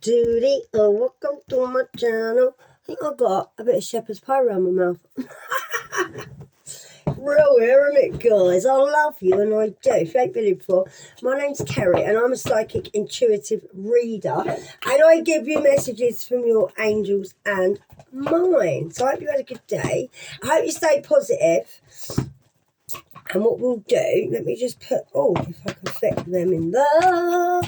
Doody, oh, welcome to my channel. I think I got a bit of shepherd's pie around my mouth. Real, isn't it, guys? I love you, and I do. If you ain't been here before, my name's Kerry, and I'm a psychic intuitive reader, and I give you messages from your angels and mine. So I hope you had a good day. I hope you stay positive. And what we'll do, let me just put, if I can fit them in there.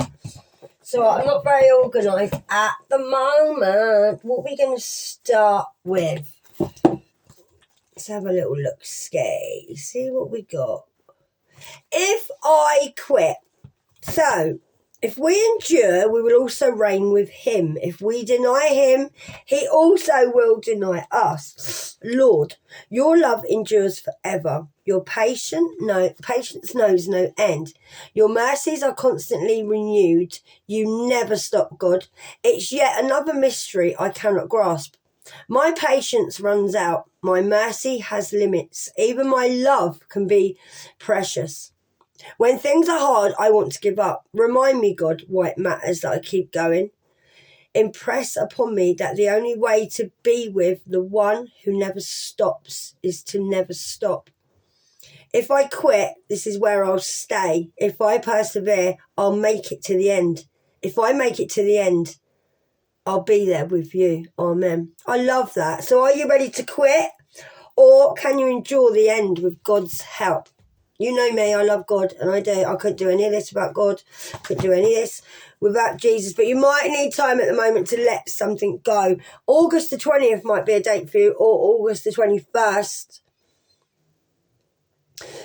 So I'm not very organised at the moment. What are we going to start with? Let's have a little look, see what we got. If I quit. So, if we endure, we will also reign with him. If we deny him, he also will deny us. Lord, your love endures forever. Your patience knows no end. Your mercies are constantly renewed. You never stop, God. It's yet another mystery I cannot grasp. My patience runs out. My mercy has limits. Even my love can be precious. When things are hard, I want to give up. Remind me, God, why it matters that I keep going. Impress upon me that the only way to be with the one who never stops is to never stop. If I quit, this is where I'll stay. If I persevere, I'll make it to the end. If I make it to the end, I'll be there with you. Amen. I love that. So are you ready to quit? Or can you endure the end with God's help? You know me, I love God, and I do. I couldn't do any of this without God. Couldn't do any of this without Jesus. But you might need time at the moment to let something go. August the 20th might be a date for you, or August the 21st.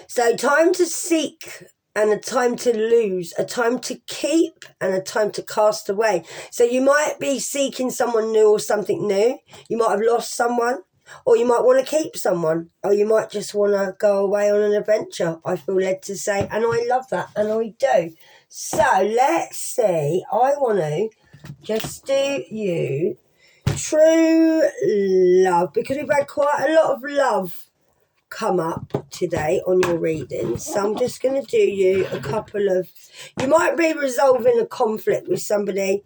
So time to seek and a time to lose, a time to keep and a time to cast away. So you might be seeking someone new or something new. You might have lost someone. Or you might want to keep someone, or you might just want to go away on an adventure, I feel led to say, and I love that, and I do. So, let's see, I want to just do you true love, because we've had quite a lot of love come up today on your readings. So I'm just going to do you a couple of, you might be resolving a conflict with somebody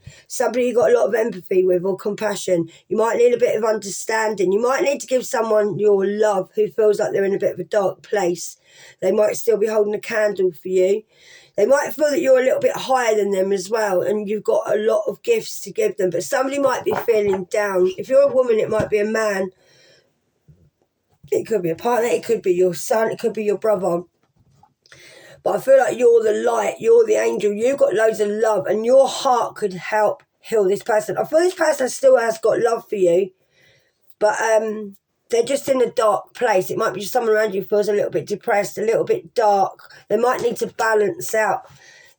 you got a lot of empathy with or compassion. You might need a bit of understanding. You might need to give someone your love who feels like they're in a bit of a dark place. They might still be holding a candle for you. They might feel that you're a little bit higher than them as well, and you've got a lot of gifts to give them, but somebody might be feeling down. If you're a woman, it might be a man. It could be a partner, it could be your son, it could be your brother. But I feel like you're the light, you're the angel, you've got loads of love, and your heart could help heal this person. I feel this person still has got love for you, but they're just in a dark place. It might be just someone around you who feels a little bit depressed, a little bit dark. They might need to balance out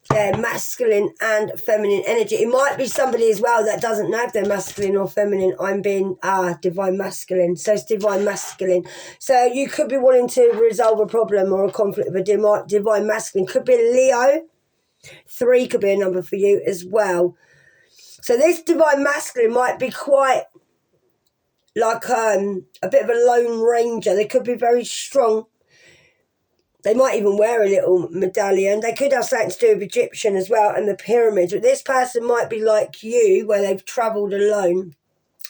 their masculine and feminine energy. It might be somebody as well that doesn't know if they're masculine or feminine. I'm being divine masculine, so it's divine masculine. So you could be wanting to resolve a problem or a conflict with a divine masculine. Could be a Leo. 3 could be a number for you as well. So this divine masculine might be quite like a bit of a lone ranger. They could be very strong. They might even wear a little medallion. They could have something to do with Egyptian as well and the pyramids. But this person might be like you, where they've travelled alone.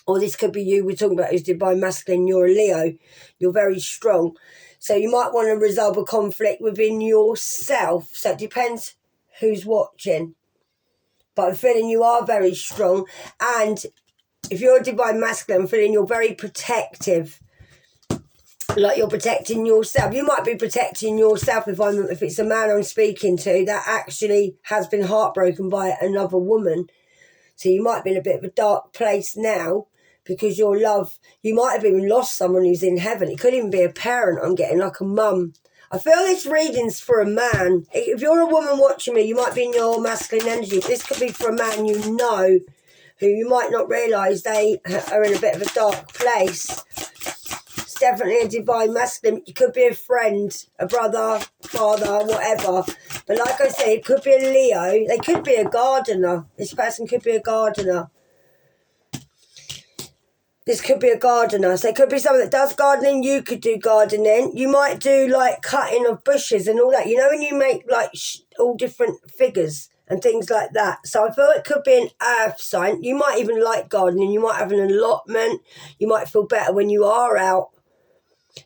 Or this could be you we're talking about who's divine masculine. You're a Leo. You're very strong. So you might want to resolve a conflict within yourself. So it depends who's watching. But I'm feeling you are very strong. And if you're a divine masculine, I'm feeling you're very protective. Like you're protecting yourself. You might be protecting yourself if it's a man I'm speaking to that actually has been heartbroken by another woman. So you might be in a bit of a dark place now because your love, you might have even lost someone who's in heaven. It could even be a parent, I'm getting, like a mum. I feel this reading's for a man. If you're a woman watching me, you might be in your masculine energy. This could be for a man you know who you might not realise they are in a bit of a dark place. Definitely a divine masculine. It could be a friend, a brother, father, whatever. But like I say, it could be a Leo. They could be a gardener. This person could be a gardener. This could be a gardener. So it could be someone that does gardening. You could do gardening. You might do like cutting of bushes and all that. You know when you make like all different figures and things like that. So I feel it could be an earth sign. You might even like gardening. You might have an allotment. You might feel better when you are out.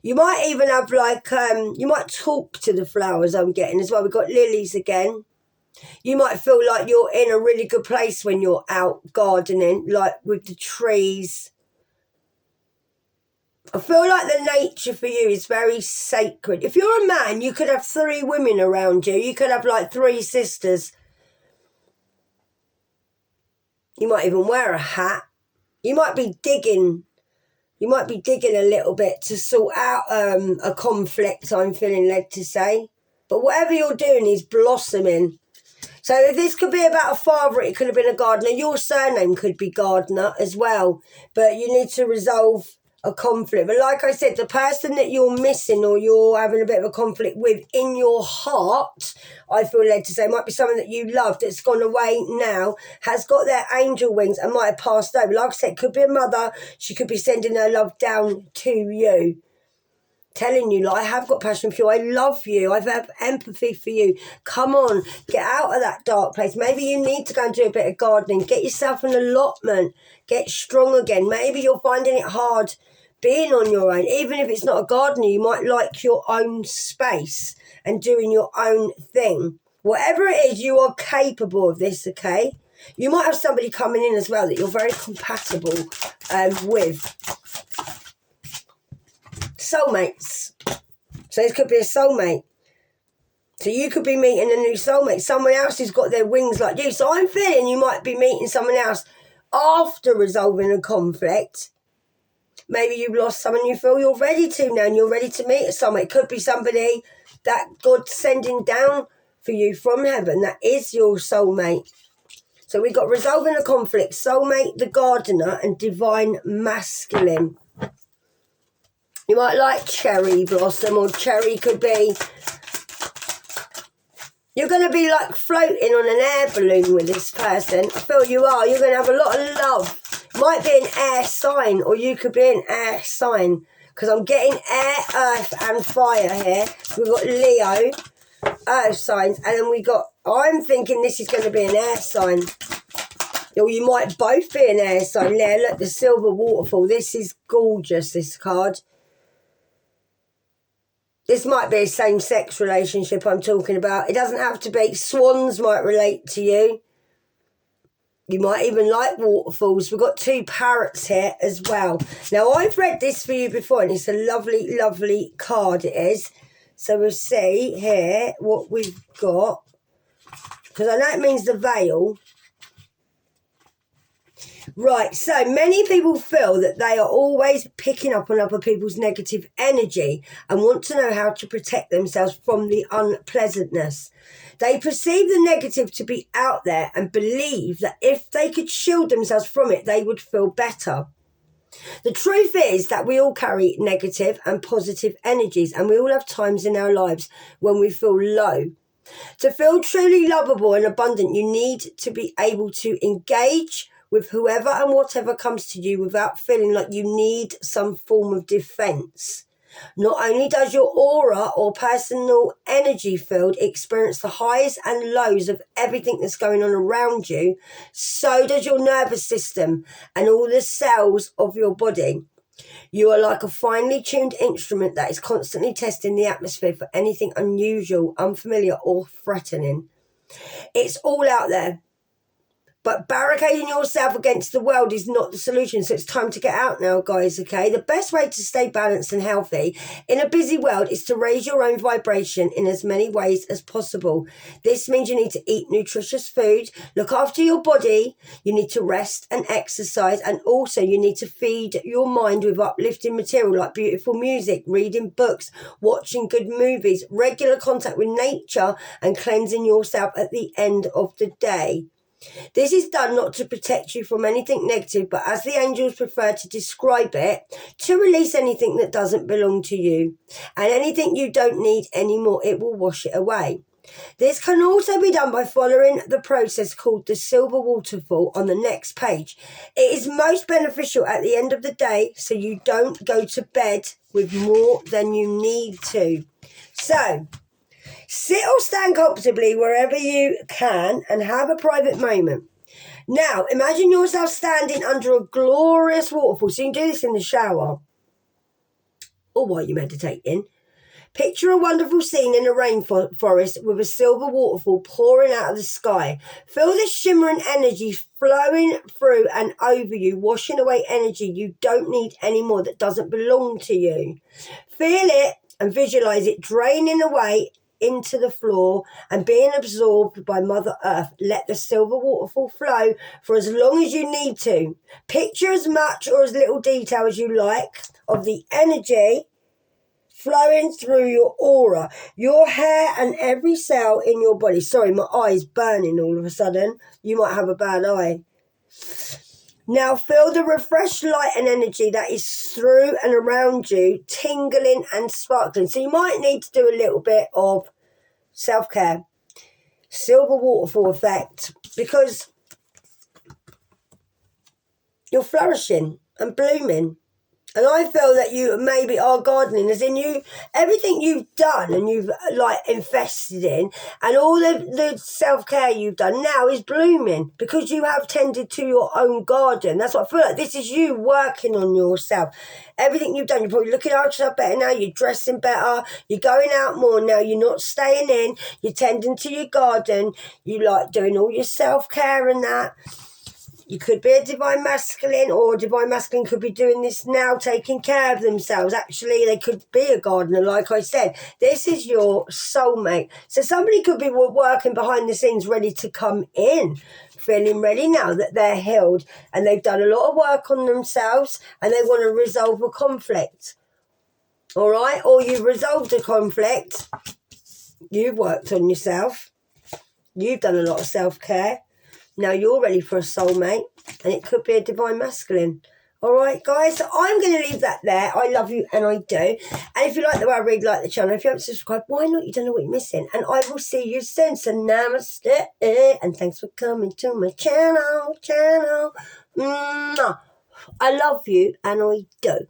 You might even have like, you might talk to the flowers I'm getting as well. We've got lilies again. You might feel like you're in a really good place when you're out gardening, like with the trees. I feel like the nature for you is very sacred. If you're a man, you could have 3 women around you. You could have like 3 sisters. You might even wear a hat. You might be digging. You might be digging a little bit to sort out a conflict, I'm feeling led to say. But whatever you're doing is blossoming. So if this could be about a father, it could have been a gardener. Your surname could be gardener as well. But you need to resolve a conflict. But like I said, the person that you're missing or you're having a bit of a conflict with in your heart, I feel led to say, might be someone that you love that's gone away now, has got their angel wings and might have passed over. Like I said, could be a mother. She could be sending her love down to you. Telling you, like, I have got passion for you. I love you. I have empathy for you. Come on, get out of that dark place. Maybe you need to go and do a bit of gardening. Get yourself an allotment. Get strong again. Maybe you're finding it hard being on your own. Even if it's not a gardener, you might like your own space and doing your own thing. Whatever it is, you are capable of this, okay? You might have somebody coming in as well that you're very compatible with. Soulmates. So this could be a soulmate. So you could be meeting a new soulmate. Someone else who's got their wings like you. So I'm feeling you might be meeting someone else after resolving a conflict. Maybe you've lost someone you feel you're ready to now and you're ready to meet someone. It could be somebody that God's sending down for you from heaven. That is your soulmate. So we've got resolving a conflict, soulmate, the gardener, and divine masculine. You might like cherry blossom, or cherry could be... You're going to be like floating on an air balloon with this person. I feel you are. You're going to have a lot of love. Might be an air sign, or you could be an air sign. Because I'm getting air, earth and fire here. We've got Leo, earth signs. And then we got... I'm thinking this is going to be an air sign. Or you might both be an air sign. There, look, the silver waterfall. This is gorgeous, this card. This might be a same-sex relationship I'm talking about. It doesn't have to be. Swans might relate to you. You might even like waterfalls. We've got 2 parrots here as well. Now, I've read this for you before, and it's a lovely, lovely card it is. So we'll see here what we've got. Because I know it means the veil. Right, so many people feel that they are always picking up on other people's negative energy and want to know how to protect themselves from the unpleasantness. They perceive the negative to be out there and believe that if they could shield themselves from it, they would feel better. The truth is that we all carry negative and positive energies, and we all have times in our lives when we feel low. To feel truly lovable and abundant, you need to be able to engage with whoever and whatever comes to you without feeling like you need some form of defense. Not only does your aura or personal energy field experience the highs and lows of everything that's going on around you, so does your nervous system and all the cells of your body. You are like a finely tuned instrument that is constantly testing the atmosphere for anything unusual, unfamiliar, or threatening. It's all out there. But barricading yourself against the world is not the solution. So it's time to get out now, guys, okay? The best way to stay balanced and healthy in a busy world is to raise your own vibration in as many ways as possible. This means you need to eat nutritious food, look after your body, you need to rest and exercise, and also you need to feed your mind with uplifting material like beautiful music, reading books, watching good movies, regular contact with nature, and cleansing yourself at the end of the day. This is done not to protect you from anything negative, but as the angels prefer to describe it, to release anything that doesn't belong to you. And anything you don't need anymore, it will wash it away. This can also be done by following the process called the silver waterfall on the next page. It is most beneficial at the end of the day, so you don't go to bed with more than you need to. So, Sit or stand comfortably wherever you can and have a private moment. Now, imagine yourself standing under a glorious waterfall. So you can do this in the shower or while you're meditating. Picture a wonderful scene in a rainforest with a silver waterfall pouring out of the sky. Feel the shimmering energy flowing through and over you, washing away energy you don't need anymore that doesn't belong to you. Feel it and visualize it draining away into the floor and being absorbed by Mother Earth. Let the silver waterfall flow for as long as you need to. Picture as much or as little detail as you like of the energy flowing through your aura, your hair and every cell in your body. Sorry, my eye's burning all of a sudden. You might have a bad eye. Now feel the refreshed light and energy that is through and around you, tingling and sparkling. So you might need to do a little bit of self-care, silver waterfall effect, because you're flourishing and blooming. And I feel that you maybe are gardening, as in you, everything you've done and you've like invested in, and all the self-care you've done now is blooming because you have tended to your own garden. That's what I feel like. This is you working on yourself. Everything you've done, you're probably looking after yourself better now, you're dressing better, you're going out more now, you're not staying in, you're tending to your garden, you like doing all your self-care and that. You could be a divine masculine, or a divine masculine could be doing this now, taking care of themselves. Actually, they could be a gardener, like I said. This is your soulmate. So somebody could be working behind the scenes, ready to come in, feeling ready now that they're healed and they've done a lot of work on themselves and they want to resolve a conflict. All right? Or you've resolved a conflict. You've worked on yourself. You've done a lot of self-care. Now you're ready for a soulmate, and it could be a divine masculine. All right, guys, so I'm going to leave that there. I love you, and I do. And if you like the way I read, like the channel. If you haven't subscribed, why not? You don't know what you're missing. And I will see you soon. So namaste, and thanks for coming to my channel. I love you, and I do.